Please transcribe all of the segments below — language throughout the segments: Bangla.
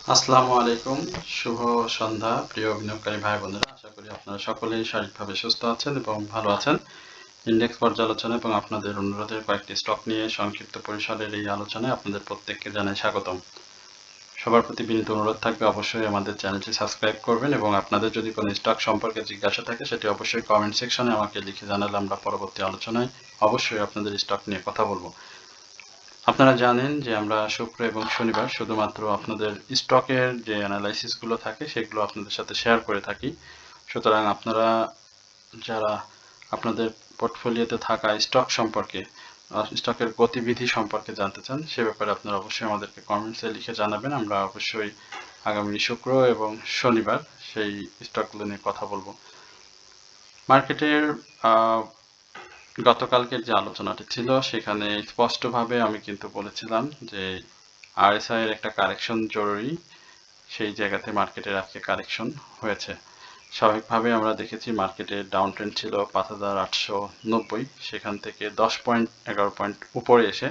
আসসালামু আলাইকুম, শুভ সন্ধ্যা প্রিয় বিনিয়োগকারী ভাই বোনেরা। আশা করি আপনারা সকলেই শারীরিকভাবে সুস্থ আছেন এবং ভালো আছেন। ইন্ডেক্স পর্যালোচনা এবং আপনাদের অনুরোধের কয়েকটি স্টক নিয়ে সংক্ষিপ্ত পরিসরের এই আলোচনায় আপনাদের প্রত্যেককে জানাই স্বাগতম। সবার প্রতি বিনীত অনুরোধ থাকবে অবশ্যই আমাদের চ্যানেলটি সাবস্ক্রাইব করবেন এবং আপনাদের যদি কোনো স্টক সম্পর্কে জিজ্ঞাসা থাকে সেটি অবশ্যই কমেন্ট সেকশনে আমাকে লিখে জানালে আমরা পরবর্তী আলোচনায় অবশ্যই আপনাদের স্টক নিয়ে কথা বলবো। আপনারা জানেন যে আমরা শুক্র এবং শনিবার শুধুমাত্র আপনাদের স্টকের যে অ্যানালাইসিসগুলো থাকে সেগুলো আপনাদের সাথে শেয়ার করে থাকি। সুতরাং আপনারা যারা আপনাদের পোর্টফোলিওতে থাকা স্টক সম্পর্কে স্টকের গতিবিধি সম্পর্কে জানতে চান সে ব্যাপারে আপনারা অবশ্যই আমাদেরকে কমেন্টসে লিখে জানাবেন। আমরা অবশ্যই আগামী শুক্র এবং শনিবার সেই স্টকগুলো নিয়ে কথা বলবো। মার্কেটের গতকালকের যে আলোচনাটি ছিল সেখানে স্পষ্টভাবে আমি কিন্তু বলেছিলাম যে আরএসআই এর একটা কারেকশন জরুরি। সেই জায়গাতে মার্কেটের আজকে কারেকশন হয়েছে। স্বাভাবিকভাবে আমরা দেখেছি মার্কেটের ডাউন ট্রেন্ড ছিল 5,890, সেখান থেকে 10.11 পয়েন্ট উপরে এসে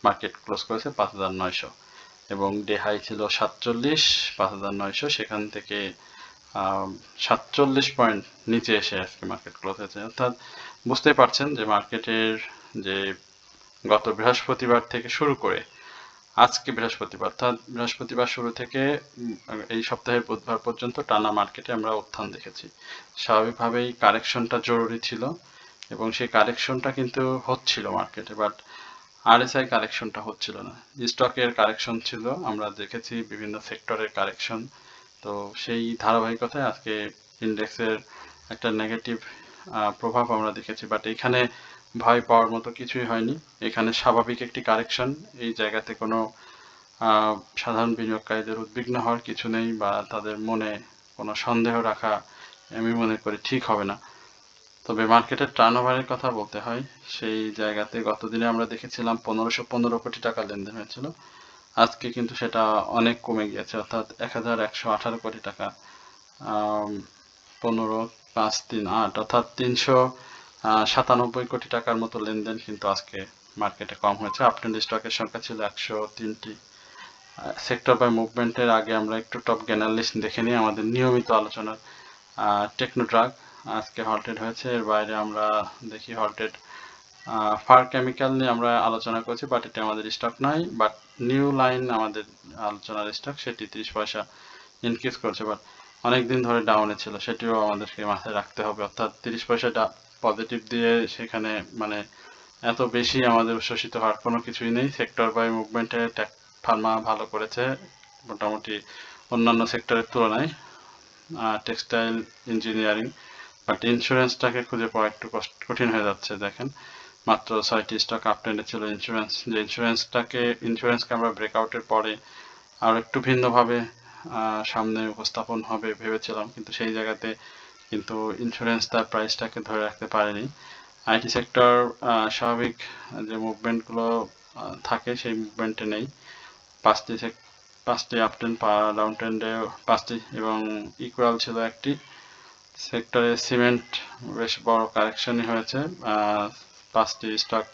মার্কেট ক্লোজ করেছে 5,900 এবং ডে হাই ছিল 47, 5,900, সেখান থেকে 47 পয়েন্ট নিচে এসে আজকে মার্কেট ক্লোজ হয়েছে। অর্থাৎ বুঝতেই পারছেন যে মার্কেটের যে গত বৃহস্পতিবার থেকে শুরু করে আজকে বৃহস্পতিবার, অর্থাৎ বৃহস্পতিবার শুরু থেকে এই সপ্তাহের বুধবার পর্যন্ত টানা মার্কেটে আমরা উত্থান দেখেছি। স্বাভাবিকভাবেই কারেকশনটা জরুরি ছিল এবং সেই কারেকশনটা কিন্তু হচ্ছিল মার্কেটে, বাট আরএসআই কারেকশনটা হচ্ছিল না। স্টকের কারেকশন ছিল, আমরা দেখেছি বিভিন্ন সেক্টরের কারেকশন। তো সেই ধারাবাহিকতায় আজকে ইন্ডেক্সের একটা নেগেটিভ প্রভাব আমরা দেখেছি, বাট এখানে ভয় পাওয়ার মতো কিছুই হয়নি। এখানে স্বাভাবিক একটি কারেকশন, এই জায়গাতে কোনো সাধারণ বিনিয়োগকারীদের উদ্বিগ্ন হওয়ার কিছু নেই বা তাদের মনে কোনো সন্দেহ রাখা আমি মনে করি ঠিক হবে না। তবে মার্কেটের টার্নওভারের কথা বলতে হয়, সেই জায়গাতে গতদিনে আমরা দেখেছিলাম 1515 কোটি টাকা লেনদেন হয়েছিল। আজকে কিন্তু সেটা অনেক কমে গিয়েছে, অর্থাৎ 1118 কোটি টাকা। 15, 5, 3, 8 অর্থাৎ 397 কোটি টাকার মতো লেনদেন কিন্তু আজকে মার্কেটে কম হয়েছে। আপট্রেন্ড স্টকের সংখ্যা ছিল 103টি। সেক্টর বাই মুভমেন্টের আগে আমরা একটু টপ গেনার লিস্ট দেখে নিই আমাদের নিয়মিত আলোচনার। টেকনোড্রাগ আজকে হল্টেড হয়েছে, এর বাইরে আমরা দেখি হল্টেড ফার কেমিক্যাল নিয়ে আমরা আলোচনা করছি, বাট এটা আমাদের স্টক নয়, বাট নিউ লাইন আমাদের আলোচনার স্টক, সেটি 30 পয়সা ইনক্রিজ করছে, বাট অনেকদিন ধরে ডাউনে ছিল, সেটিও আমাদেরকে মাথায় রাখতে হবে। অর্থাৎ 30 পয়সা পজিটিভ দিয়ে সেখানে মানে এত বেশি আমাদের উচ্ছ্বসিত হওয়ার কোনো কিছুই নেই। সেক্টর বাই মুভমেন্টে টেক ফার্মা ভালো করেছে মোটামুটি অন্যান্য সেক্টরের তুলনায়, টেক্সটাইল, ইঞ্জিনিয়ারিং, বাট ইন্স্যুরেন্সটাকে খুঁজে পাওয়া একটু কঠিন হয়ে যাচ্ছে। দেখেন মাত্র 6টি স্টক আপট্রেন্ডে ছিল ইন্স্যুরেন্স, যে ইন্স্যুরেন্সকে আমরা ব্রেকআউটের পরে আরও একটু ভিন্নভাবে সামনে উপস্থাপন হবে ভেবেছিলাম, কিন্তু সেই জায়গাতে কিন্তু ইন্স্যুরেন্স তার প্রাইসটাকে ধরে রাখতে পারেনি। আইটি সেক্টর স্বাভাবিক যে মুভমেন্টগুলো থাকে সেই মুভমেন্টে নেই। পাঁচটি আপট্রেন্ড, ডাউন ট্রেন্ডে 5টি এবং ইকুয়াল ছিল একটি। সেক্টরে সিমেন্ট বেশ বড় কারেকশনই হয়েছে, 5টি স্টক,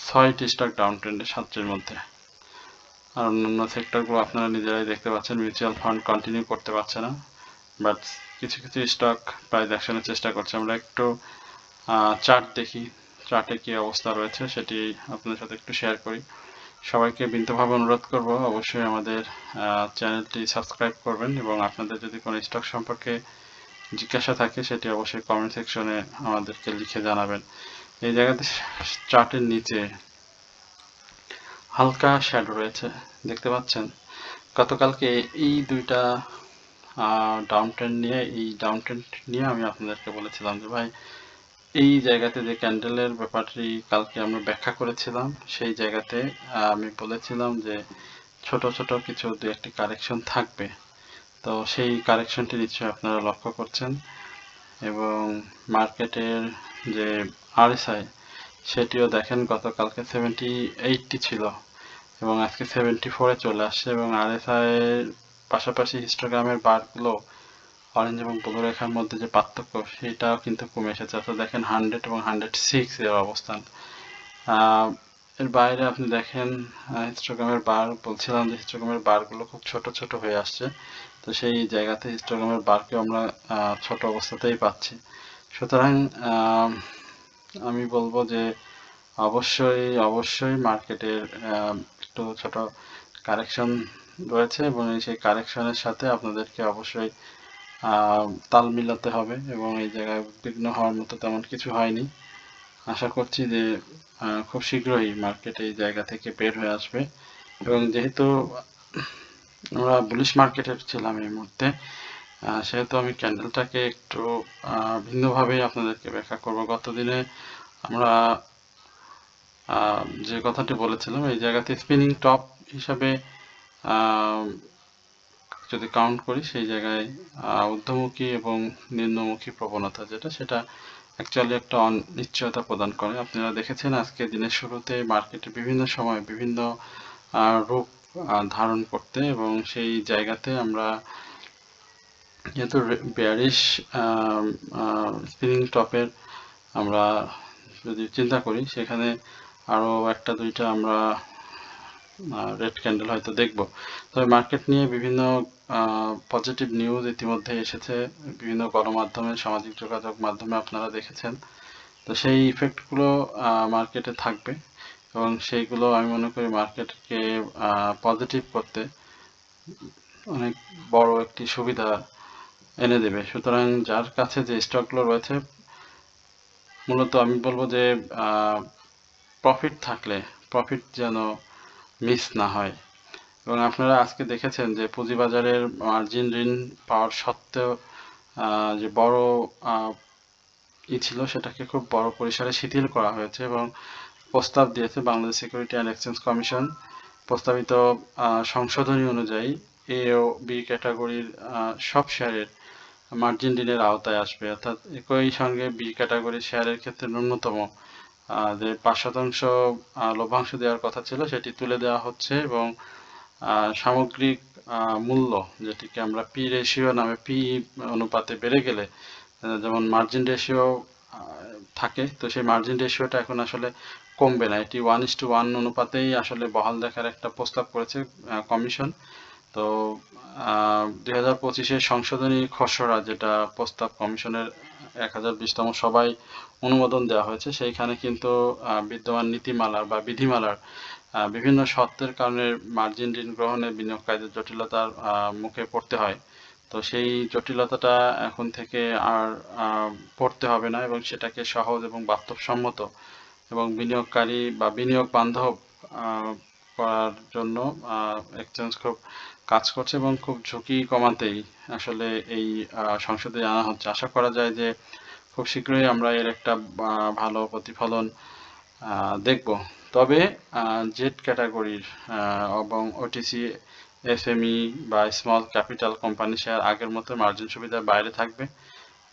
6টি স্টক ডাউন ট্রেন্ডে 7টির মধ্যে। আর অন্যান্য সেক্টরগুলো আপনারা নিজেরাই দেখতে পাচ্ছেন, মিউচুয়াল ফান্ড কন্টিনিউ করতে পারছে না, বাট কিছু কিছু স্টক প্রাইস অ্যাকশনের চেষ্টা করছে। আমরা একটু চার্ট দেখি, চার্টে কী অবস্থা রয়েছে সেটি আপনাদের সাথে একটু শেয়ার করি। সবাইকে বিনীতভাবে অনুরোধ করব অবশ্যই আমাদের চ্যানেলটি সাবস্ক্রাইব করবেন এবং আপনাদের যদি কোনো স্টক সম্পর্কে জিজ্ঞাসা থাকে সেটি অবশ্যই কমেন্ট সেকশনে আমাদেরকে লিখে জানাবেন। এই জায়গাতে চার্টের নিচে হালকা শ্যাডো রয়েছে, দেখতে পাচ্ছেন। গতকালকে এই দুইটা ডাউন ট্রেন্ড নিয়ে আমি আপনাদেরকে বলেছিলাম যে ভাই এই জায়গাতে যে ক্যান্ডেলের ব্যাপারটি কালকে আমরা ব্যাখ্যা করেছিলাম, সেই জায়গাতে আমি বলেছিলাম যে ছোট ছোট কিছু দু একটি কারেকশন থাকবে। তো সেই কারেকশনটি নিশ্চয়ই আপনারা লক্ষ্য করছেন এবং মার্কেটের যে আরএসআই সেটিও দেখেন গতকালকে 78টি ছিল এবং আজকে 74-এ চলে আসছে এবং আরএসআই এর পাশাপাশি হিস্টোগ্রামের বারগুলো অরেঞ্জ এবং ব্লু রেখার মধ্যে যে পার্থক্য সেটাও কিন্তু কমে এসেছে। অর্থাৎ দেখেন 100 এবং 106 এর অবস্থান। এর বাইরে আপনি দেখেন হিস্টোগ্রামের বার, বলছিলাম যে হিস্টোগ্রামের বারগুলো খুব ছোট ছোট হয়ে আসছে। তো সেই জায়গাতে হিস্টোগ্রামের বারকে আমরা ছোট অবস্থাতেই পাচ্ছি। সুতরাং আমি বলবো যে অবশ্যই অবশ্যই মার্কেটের একটু ছোট কারেকশন রয়েছে এবং সেই কারেকশনের সাথে আপনাদেরকে অবশ্যই তাল মিলাতে হবে এবং এই জায়গায় উদ্বিগ্ন হওয়ার মতো তেমন কিছু হয়নি। আশা করছি যে খুব শীঘ্রই মার্কেট এই জায়গা থেকে বের হয়ে আসবে এবং যেহেতু আমরা বুলিশ মার্কেটে ছিলাম এই মুহূর্তে, সেহেতু আমি ক্যান্ডেলটাকে একটু ভিন্নভাবে আপনাদেরকে ব্যাখ্যা করব। গত দিনে আমরা যে কথাটি বলেছিলাম এই জায়গাতে স্পিনিং টপ হিসাবে যদি কাউন্ট করি সেই জায়গায় ঊর্ধ্বমুখী এবং নিম্নমুখী প্রবণতা যেটা, সেটা অ্যাকচুয়ালি একটা অনিশ্চয়তা প্রদান করে। আপনারা দেখেছেন আজকে দিনের শুরুতে মার্কেটে বিভিন্ন সময় বিভিন্ন রূপ ধারণ করতে এবং সেই জায়গাতে আমরা যেহেতু বেয়ারিশ স্পিনিং টপের আমরা যদি চিন্তা করি সেখানে আরও একটা দুইটা আমরা রেড ক্যান্ডেল হয়তো দেখব। তবে মার্কেট নিয়ে বিভিন্ন পজিটিভ নিউজ ইতিমধ্যে এসেছে বিভিন্ন গণমাধ্যমে, সামাজিক যোগাযোগ মাধ্যমে আপনারা দেখেছেন। তো সেই ইফেক্টগুলো মার্কেটে থাকবে এবং সেইগুলো আমি মনে করি মার্কেটকে পজিটিভ করতে অনেক বড় একটি সুবিধা এনে দেবে। সুতরাং যার কাছে যে স্টকগুলো রয়েছে, মূলত আমি বলবো যে প্রফিট থাকলে প্রফিট যেন মিস না হয়। এবং আপনারা আজকে দেখেছেন যে পুঁজিবাজারের মার্জিন ঋণ পাওয়ার সত্ত্বেও যে বড় ছিল সেটাকে খুব বড় পরিসরে শিথিল করা হয়েছে এবং প্রস্তাব দিয়েছে Bangladesh security and exchange commission. প্রস্তাবিত সংশোধনী অনুযায়ী এ ও বি ক্যাটাগরির সব শেয়ারের মার্জিন ঋণের আওতায় আসবে, অর্থাৎ একই সঙ্গে বি ক্যাটাগরির শেয়ারের ক্ষেত্রে ন্যূনতম যে 5% লভ্যাংশ দেওয়ার কথা ছিল সেটি তুলে দেওয়া হচ্ছে এবং সামগ্রিক মূল্য, যেটিকে আমরা পি রেশিও নামে, পি অনুপাতে বেড়ে গেলে যেমন মার্জিন রেশিও থাকে, তো সেই মার্জিন রেশিওটা এখন আসলে কমবে না, এটি 1:1 অনুপাতেই আসলে বহাল দেখার একটা প্রস্তাব করেছে কমিশন। তো 2025-এর সংশোধনী খসড়া যেটা প্রস্তাব কমিশনের 1020তম সভায় অনুমোদন দেওয়া হয়েছে, সেইখানে কিন্তু বিদ্যমান নীতিমালার বা বিধিমালার বিভিন্ন শর্তের কারণে মার্জিন ঋণ গ্রহণে বিনিয়োগকারীদের জটিলতার মুখে পড়তে হয়। তো সেই জটিলতাটা এখন থেকে আর পড়তে হবে না এবং সেটাকে সহজ এবং বাস্তবসম্মত এবং বিনিয়োগকারী বা বিনিয়োগ বান্ধব করার জন্য এক্সচেঞ্জ খুব কাজ করছে এবং খুব ঝুঁকি কমাতেই আসলে এই সংসদে আনা হচ্ছে। আশা করা যায় যে খুব শীঘ্রই আমরা এর একটা ভালো প্রতিফলন দেখব। তবে জেড ক্যাটাগরির এবং ওটিসি, এসএমই বা স্মল ক্যাপিটাল কোম্পানি শেয়ার আগের মতো মার্জিন সুবিধার বাইরে থাকবে।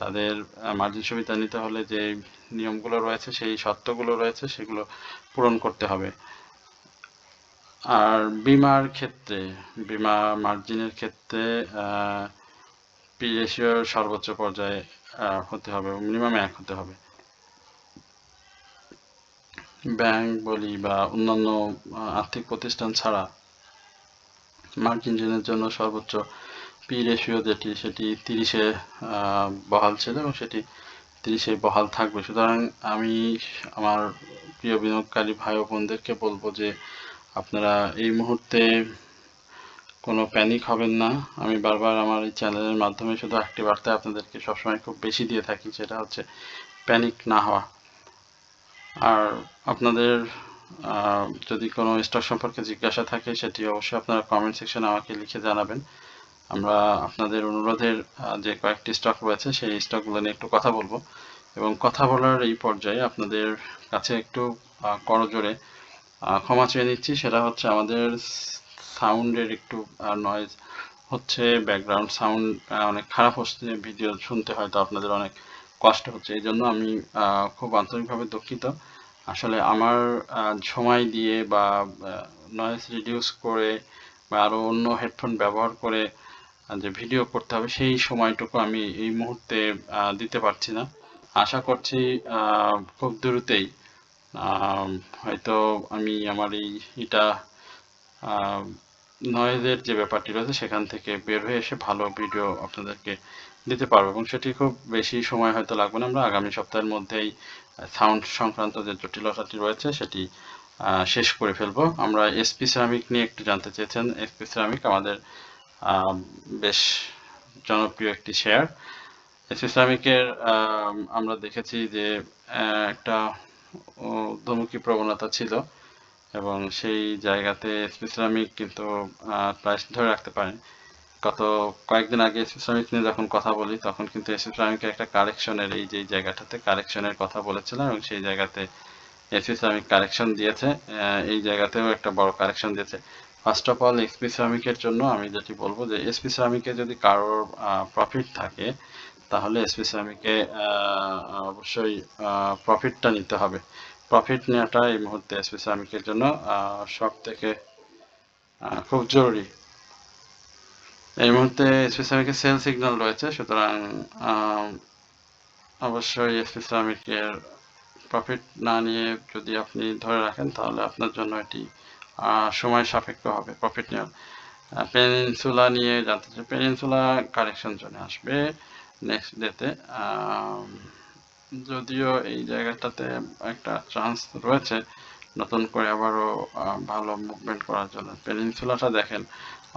তাদের মার্জিন সুবিধা নিতে হলে যে নিয়মগুলো রয়েছে, সেই শর্তগুলো রয়েছে, সেগুলো পূরণ করতে হবে। আর বিমার ক্ষেত্রে, বিমা মার্জিনের ক্ষেত্রে পি রেশিওর সর্বোচ্চ পর্যায়ে হতে হবে, মিনিমাম 1 হতে হবে। ব্যাংক বলি বা অন্যান্য আর্থিক প্রতিষ্ঠান ছাড়া মার্জিন ঋণের জন্য সর্বোচ্চ পি রেশিও যেটি, সেটি 30-এ বহাল ছিল এবং সেটি 30-এ বহাল থাকবে। সুতরাং আমি আমার প্রিয় বিনিয়োগকারী ভাই ও বোনদেরকে বলবো যে আপনারা এই মুহূর্তে কোনো প্যানিক হবেন না। আমি বারবার আমার এই চ্যানেলের মাধ্যমে শুধু একটি বার্তা আপনাদেরকে সবসময় খুব বেশি দিয়ে থাকি, সেটা হচ্ছে প্যানিক না হওয়া। আর আপনাদের যদি কোনো স্টক সম্পর্কে জিজ্ঞাসা থাকে সেটি অবশ্যই আপনারা কমেন্ট সেকশনে আমাকে লিখে জানাবেন। আমরা আপনাদের অনুরোধের যে কয়েকটি স্টক রয়েছে সেই স্টকগুলো নিয়ে একটু কথা বলবো এবং কথা বলার এই পর্যায়ে আপনাদের কাছে একটু করজোরে ক্ষমা চেয়ে নিচ্ছি। সেটা হচ্ছে আমাদের সাউন্ডের একটু নয়েজ হচ্ছে, ব্যাকগ্রাউন্ড সাউন্ড অনেক খারাপ হচ্ছে, ভিডিও শুনতে হয়তো আপনাদের অনেক কষ্ট হচ্ছে, এই জন্য আমি খুব আন্তরিকভাবে দুঃখিত। আসলে আমার সময় দিয়ে বা নয়েজ রিডিউস করে বা আরও অন্য হেডফোন ব্যবহার করে যে ভিডিও করতে হবে সেই সময়টুকু আমি এই মুহূর্তে দিতে পারছি না। আশা করছি খুব দ্রুতই হয়তো আমি আমার এটা নয়েজের যে ব্যাপারটি রয়েছে সেখান থেকে বের হয়ে এসে ভালো ভিডিও আপনাদেরকে দিতে পারবো, এবং সেটি খুব বেশি সময় হয়তো লাগবে না। আমরা আগামী সপ্তাহের মধ্যেই সাউন্ড সংক্রান্ত যে জটিলতাটি রয়েছে সেটি শেষ করে ফেলবো। আমরা এসপি সিরামিক নিয়ে একটু জানতে চেয়েছেন। এসপি সিরামিক আমাদের বেশ জনপ্রিয় একটি শেয়ার। এসপি সিরামিকের আমরা দেখেছি যে একটা ঊর্ধ্বমুখী প্রবণতা ছিল, এবং সেই জায়গাতে এসপি সিরামিক কিন্তু প্রাইস ধরে রাখতে পারে। গত কয়েকদিন আগে এসপি সিরামিক নিয়ে যখন কথা বলি তখন কিন্তু এসপি সিরামিকের একটা কারেকশনের এই যে জায়গাটাতে কারেকশনের কথা বলেছিলাম, এবং সেই জায়গাতে এসপি সিরামিক কারেকশন দিয়েছে। এই জায়গাতেও একটা বড় কারেকশন দিয়েছে। ফার্স্ট অফ অল এসপি সিরামিকের জন্য আমি যেটি বলবো যে এসপি সিরামিকে যদি কারোর প্রফিট থাকে তাহলে এসপি সিরামিকে অবশ্যই প্রফিটটা নিতে হবে। প্রফিট নেওয়াটা এই মুহূর্তে এসপি সিরামিকের জন্য সব থেকে খুব জরুরি। এই মুহূর্তে এসপি সিরামিকের সেল সিগন্যাল রয়েছে, সুতরাং অবশ্যই এসপি সিরামিকের প্রফিট না নিয়ে যদি আপনি ধরে রাখেন তাহলে আপনার জন্য এটি সময় সাপেক্ষ হবে প্রফিট নেওয়ার। পেনিনসুলা নিয়ে জানতে চাই। পেনিনসুলা কারেকশন জন্য আসবে নেক্সট ডেতে। যদিও এই জায়গাটাতে একটা চান্স রয়েছে নতুন করে আবারও ভালো মুভমেন্ট করার জন্য। পেনিনসুলাটা দেখেন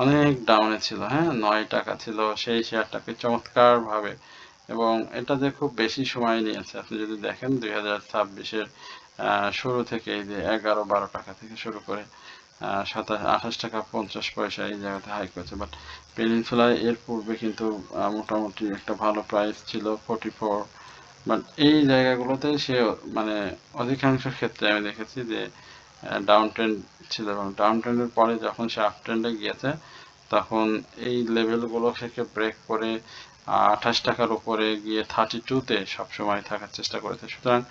অনেক ডাউনে ছিল, হ্যাঁ 9 টাকা ছিল সেই শেয়ারটাকে চমৎকারভাবে, এবং এটা যে খুব বেশি সময় নিয়েছে আপনি যদি দেখেন 2026-এর শুরু থেকে এই যে 11-12 টাকা থেকে শুরু করে 28 টাকা 50 পয়সা এই জায়গাতে হাই করেছে। বাট পেনিনসুলায় এর পূর্বে কিন্তু মোটামুটি একটা ভালো প্রাইস ছিল 44, বাট এই জায়গাগুলোতে সে মানে অধিকাংশ ক্ষেত্রে আমি দেখেছি যে ডাউন ট্রেন্ড ছিল, এবং ডাউন ট্রেন্ডের পরে যখন সে আপ ট্রেন্ডে গিয়েছে তখন এই লেভেলগুলো থেকে ব্রেক করে 28 টাকার উপরে গিয়ে 32-তে সবসময় থাকার চেষ্টা করেছে। সুতরাং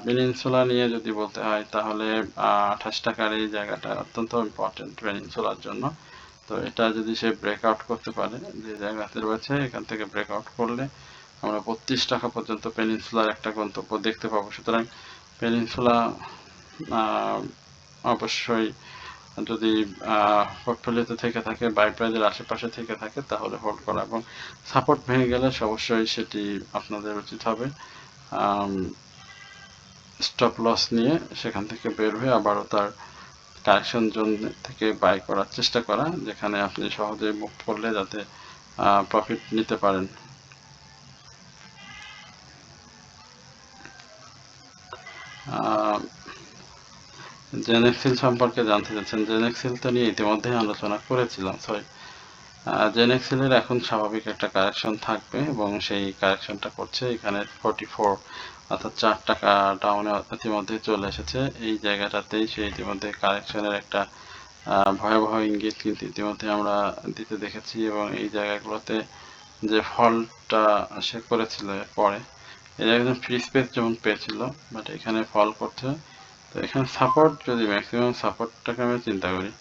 পেনিনসুলা নিয়ে যদি বলতে হয় তাহলে 28 টাকার এই জায়গাটা অত্যন্ত ইম্পর্টেন্ট পেনিনসুলার জন্য। তো এটা যদি সে ব্রেকআউট করতে পারে যে জায়গাতে রয়েছে, এখান থেকে ব্রেকআউট করলে আমরা 32 টাকা পর্যন্ত পেনিনসুলার একটা গন্তব্য দেখতে পাবো। সুতরাং পেনিনসুলা অবশ্যই যদি পোর্টফোলিওতে থেকে থাকে বাই প্রাইজের আশেপাশে থেকে থাকে তাহলে হোল্ড করা, এবং সাপোর্ট ভেঙে গেলে অবশ্যই সেটি আপনাদের উচিত হবে স্টপ লস নিয়ে সেখান থেকে বের হয়ে আবারও তার কারেকশন জোন থেকে বাই করার চেষ্টা করা, যেখানে আপনি সহজে মুভ করলে যাতে প্রফিট নিতে পারেন। জেনেক্সিল সম্পর্কে জানতে চাচ্ছেন। জেনেক্সিল তো নিয়ে ইতিমধ্যে আলোচনা করেছিলাম। জেনেক্সিলের এখন স্বাভাবিক একটা কারেকশন থাকবে, এবং সেই কারেকশনটা করছে এখানে 44 অর্থাৎ 4 টাকা ডাউনে ইতিমধ্যে চলে এসেছে। এই জায়গাটাতেই সে ইতিমধ্যে কারেকশনের একটা ভয়াবহ ইঙ্গিত কিন্তু ইতিমধ্যে আমরা দিতে দেখেছি, এবং এই জায়গাগুলোতে যে ফলটা সে করেছিল পরে এই জায়গায় ফ্রি স্পেস যেমন পেয়েছিল, বাট এখানে ফল করছে। তো এখানে সাপোর্ট যদি ম্যাক্সিমাম সাপোর্টটাকে আমি চিন্তা করি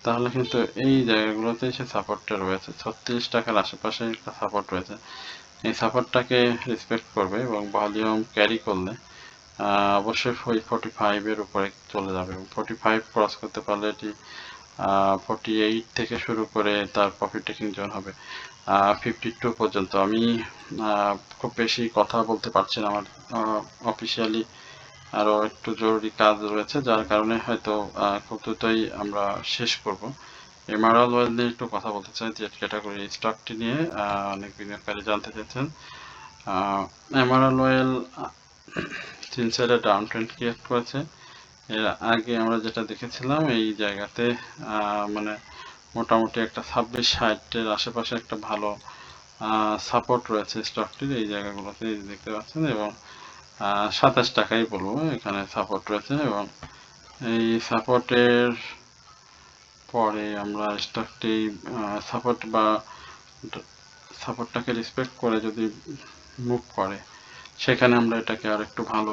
তাহলে কিন্তু এই জায়গাগুলোতেই সে সাপোর্টটা রয়েছে। 36 টাকার আশেপাশে একটা সাপোর্ট রয়েছে, এই সাপোর্টটাকে রেসপেক্ট করবে এবং ভলিউম ক্যারি করলে অবশ্যই 45-এর উপরে চলে যাবে, এবং 45 ক্রস করতে পারলে এটি 48 থেকে শুরু করে তার প্রফিট টেকিং জোন হবে 52 পর্যন্ত। আমি খুব বেশি কথা বলতে পারছি না, আমার অফিসিয়ালি আরও একটু জরুরি কাজ রয়েছে, যার কারণে হয়তো খুব দ্রুতই আমরা শেষ করব। এমারাল ওয়েল নিয়ে একটু কথা বলতে চাই, যে ক্যাটাগরি স্টকটি নিয়ে অনেক বিনিয়োগকারী জানতে চাইছেন। এমারাল ওয়েল 3 সাইডে ডাউন ট্রেন্ড ক্রিয়েট করেছে। এর আগে আমরা যেটা দেখেছিলাম এই জায়গাতে মানে মোটামুটি একটা 26-60-এর আশেপাশে একটা ভালো সাপোর্ট রয়েছে স্টকটির এই জায়গাগুলোতে দেখতে পাচ্ছেন, এবং 27 টাকাই বলবো এখানে সাপোর্ট রয়েছে, এবং এই সাপোর্টের পরে আমরা স্টকটি সাপোর্ট বা সাপোর্টটাকে রেসপেক্ট করে যদি মুভ করে সেখানে আমরা এটাকে আর একটু ভালো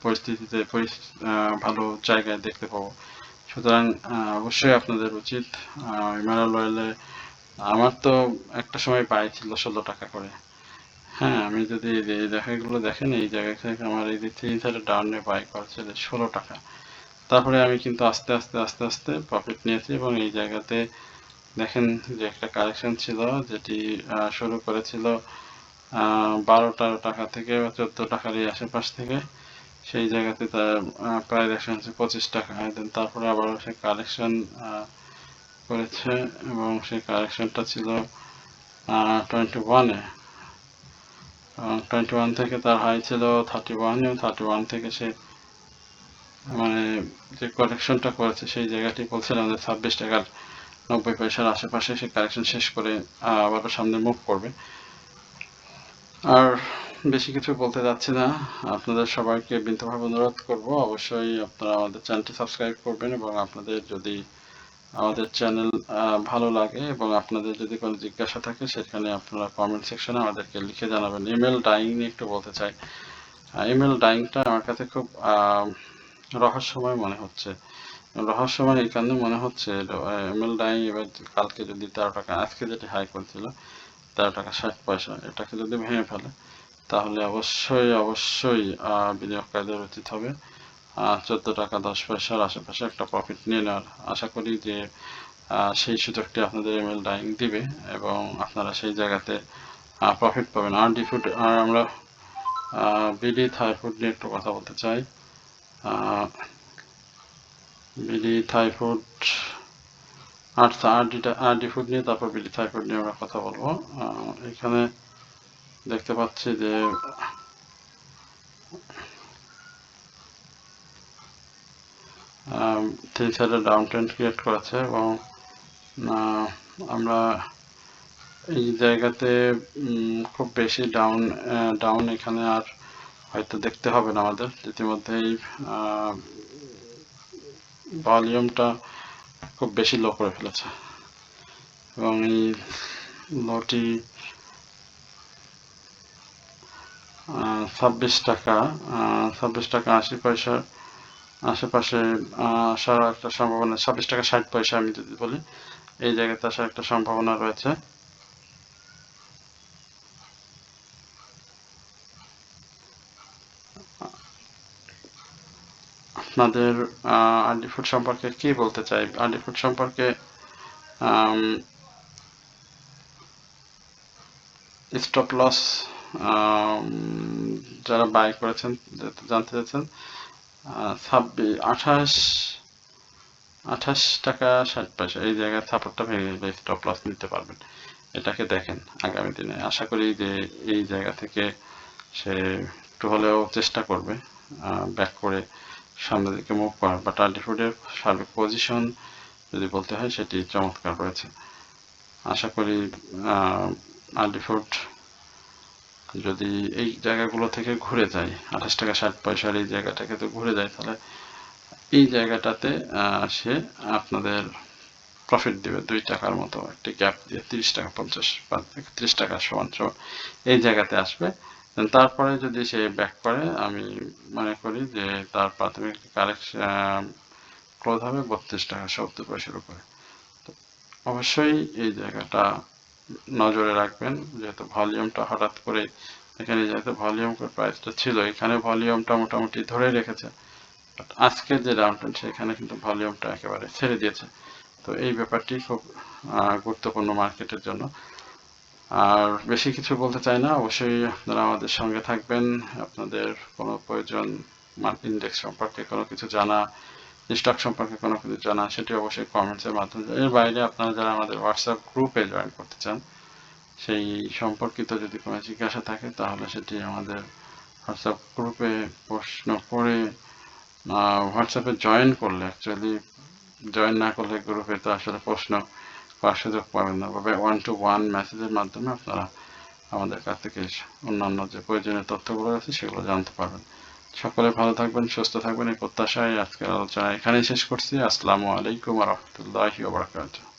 পরিস্থিতিতে ভালো জায়গায় দেখতে পাবো। সুতরাং অবশ্যই আপনাদের উচিত এমারাল অয়েলে, আমার তো একটা সময় বাই ছিল 16 টাকা করে, হ্যাঁ, আমি যদি এই জায়গাগুলো দেখেন, এই জায়গা থেকে আমার এই যে 3 সাইডে ডাউনে বাই করেছিল 16 টাকা। তারপরে আমি কিন্তু আস্তে আস্তে আস্তে আস্তে প্রফিট নিয়েছি এবং এই জায়গাতে দেখেন যে একটা কারেকশন ছিল যেটি শুরু করেছিল 12-13 টাকা থেকে বা 14 টাকার এই আশেপাশ থেকে। সেই জায়গাতে তার প্রায় দেখছেন 25 টাকা। দেন তারপরে আবারও সে কারেকশন করেছে এবং সেই কারেকশনটা ছিল 21-এ। 21 থেকে তার হাই ছিল 31 এবং 31 থেকে সে মানে যে কারেকশনটা করেছে সেই জায়গাটি বলছিলাম যে 26 টাকার 90 পয়সার আশেপাশে সে কারেকশন শেষ করে আবারও সামনে মুভ করবে। আর বেশি কিছু বলতে যাচ্ছি না, আপনাদের সবাইকে বিনীতভাবে অনুরোধ করব অবশ্যই আপনারা আমাদের চ্যানেলটি সাবস্ক্রাইব করবেন এবং আপনাদের যদি আমাদের চ্যানেল ভালো লাগে এবং আপনাদের যদি কোনো জিজ্ঞাসা থাকে সেখানে আপনারা কমেন্ট সেকশনে আমাদেরকে লিখে জানাবেন। ইমেল ডাইং নিয়ে একটু বলতে চাই। ইমেল ডাইংটা আমার কাছে খুব রহস্যময় মনে হচ্ছে। রহস্যময় এই কারণে মনে হচ্ছে ইমেল ডাইং এবার কালকে যদি 13 টাকা, আজকে যেটি হাই করেছিল 13 টাকা 60 পয়সা, এটাকে যদি ভেঙে ফেলে তাহলে অবশ্যই অবশ্যই বিনিয়োগকারীদের উচিত হবে 14 টাকা 10 পয়সার আশেপাশে একটা প্রফিট নিয়ে নেওয়ার। আশা করি যে সেই সুযোগটি আপনাদের ইমেল ডাইং দিবে এবং আপনারা সেই জায়গাতে প্রফিট পাবেন। আর আমরা বিডি থাই ফুড নিয়ে একটু কথা বলতে চাই। বিডি থাই ফুড, আচ্ছা আরডি ফুড নিয়ে তারপর বিডি থাই ফুড নিয়ে আমরা কথা বলবো। এখানে দেখতে পাচ্ছি যে থ্রি সাইডে ডাউন ট্রেন্ড ক্রিয়েট করেছে এবং আমরা এই জায়গাতে খুব বেশি ডাউন এখানে আর হয়তো দেখতে হবে না আমাদের। ইতিমধ্যেই ভলিউমটা খুব বেশি লো করে ফেলেছে এবং এই লোটি 26 টাকা 80 পয়সার আশেপাশে আসার একটা সম্ভাবনা, 26 টাকা 60 পয়সা আমি যদি বলি, এই জায়গাতে আসার একটা সম্ভাবনা রয়েছে। আপনাদের আরডি ফুড সম্পর্কে কি বলতে চাই? আরডি ফুড সম্পর্কে স্টপ লস যারা বাই করেছেন জানতে চাচ্ছেন, 28 টাকা 60 পয়সা এই জায়গায় সাপোর্টটা ভেঙে গেলে স্টপ লস নিতে পারবেন। এটাকে দেখেন আগামী দিনে। আশা করি যে এই জায়গা থেকে সে একটু হলেও চেষ্টা করবে ব্যাক করে সামনের দিকে মুভ করার। বাট আরডি ফুডের সার্বিক পজিশন যদি বলতে হয় সেটি চমৎকার রয়েছে। আশা করি আরডি ফুড যদি এই জায়গাগুলো থেকে ঘুরে যায়, 28 টাকা 60 পয়সার এই জায়গাটাকে তো ঘুরে যায়, তাহলে এই জায়গাটাতে সে আপনাদের প্রফিট দেবে 2 টাকার মতো একটি গ্যাপ দিয়ে 30 টাকা 50 বা 31 টাকা সমান এই জায়গাতে আসবে। তারপরে যদি সে ব্যাক করে আমি মনে করি যে তার প্রাথমিক কারেকশন ক্লোজ হবে 32 টাকা 70 পয়সার উপরে। অবশ্যই এই জায়গাটা নজরে রাখবেন, যেহেতু ভলিউমটা হঠাৎ করে এখানে যেহেতু ভলিউম প্রাইসটা ছিল, এখানে ভলিউমটা মোটামুটি ধরে রেখেছে, আজকের যে ডাউনট্রেন্ড সেখানে কিন্তু ভলিউমটা একেবারে ছেড়ে দিয়েছে। তো এই ব্যাপারটি খুব গুরুত্বপূর্ণ মার্কেটের জন্য। আর বেশি কিছু বলতে চাই না, অবশ্যই আপনারা আমাদের সঙ্গে থাকবেন। আপনাদের কোনো প্রয়োজন, ইন্ডেক্স সম্পর্কে কোনো কিছু জানা, স্টক সম্পর্কে কোনো কিছু জানা, সেটি অবশ্যই কমেন্টসের মাধ্যমে। এর বাইরে আপনারা যারা আমাদের হোয়াটসঅ্যাপ গ্রুপে জয়েন করতে চান, সেই সম্পর্কিত যদি কোনো জিজ্ঞাসা থাকে তাহলে সেটি আমাদের হোয়াটসঅ্যাপ গ্রুপে প্রশ্ন করে হোয়াটসঅ্যাপে জয়েন করলে, অ্যাকচুয়ালি জয়েন না করলে গ্রুপে তো আসলে প্রশ্ন করার সুযোগ পাবেন না, তবে 1-to-1 মেসেজের মাধ্যমে আপনারা আমাদের কাছ থেকে অন্যান্য যে প্রয়োজনীয় তথ্যগুলো আছে সেগুলো জানতে পারবেন। সকলে ভালো থাকবেন, সুস্থ থাকবেন এই প্রত্যাশায় আজকের আলোচনা এখানেই শেষ করছি। আসসালামু আলাইকুম ওয়া রাহমাতুল্লাহি ওয়া বারাকাতুহু।